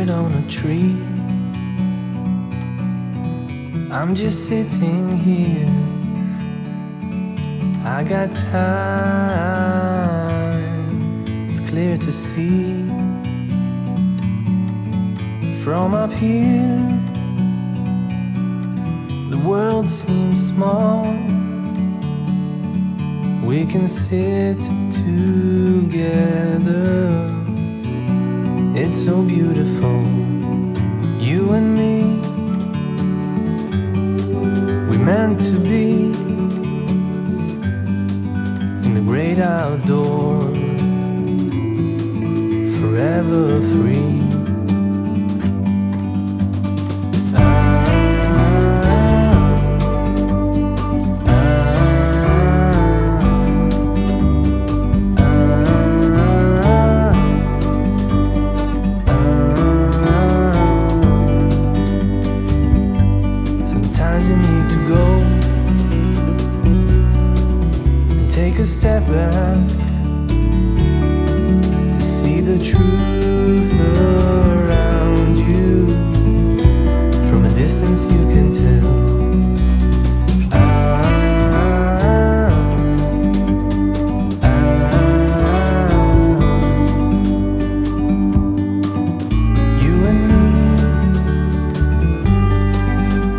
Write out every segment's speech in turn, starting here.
bird on a tree. I'm just sitting here. I got time, it's clear to see. From up here, the world seems small. We can sit together. It's so beautiful, you and me. We meant to be in the great outdoors, forever free. Sometimes you need to go and take a step back to see the truth around you. From a distance you can tell. You and me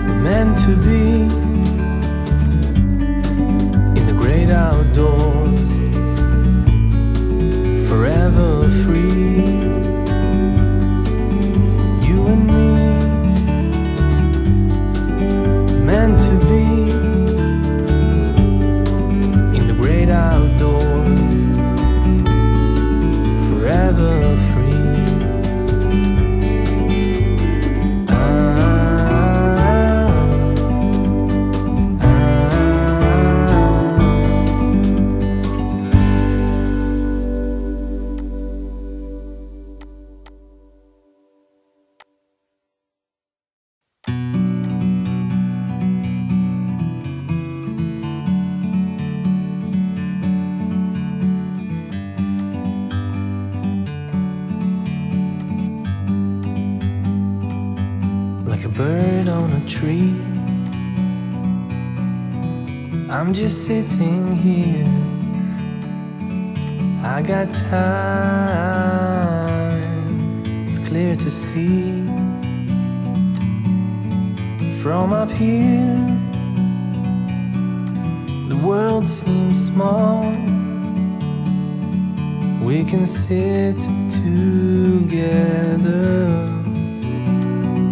were meant to be in the great outdoors, forever free. You and me, meant to be in the great outdoors, forever free. Like a bird on a tree, I'm just sitting here. I got time, it's clear to see. From up here, the world seems small. We can sit together.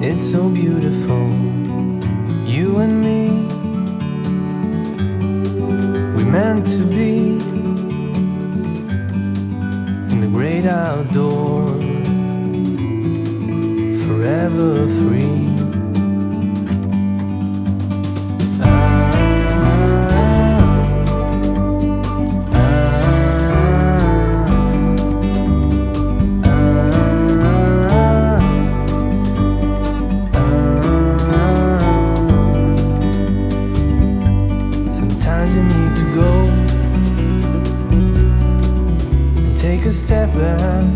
It's so beautiful, you and me. We meant to be in the great outdoors, forever free. Sometimes you need to go and take a step back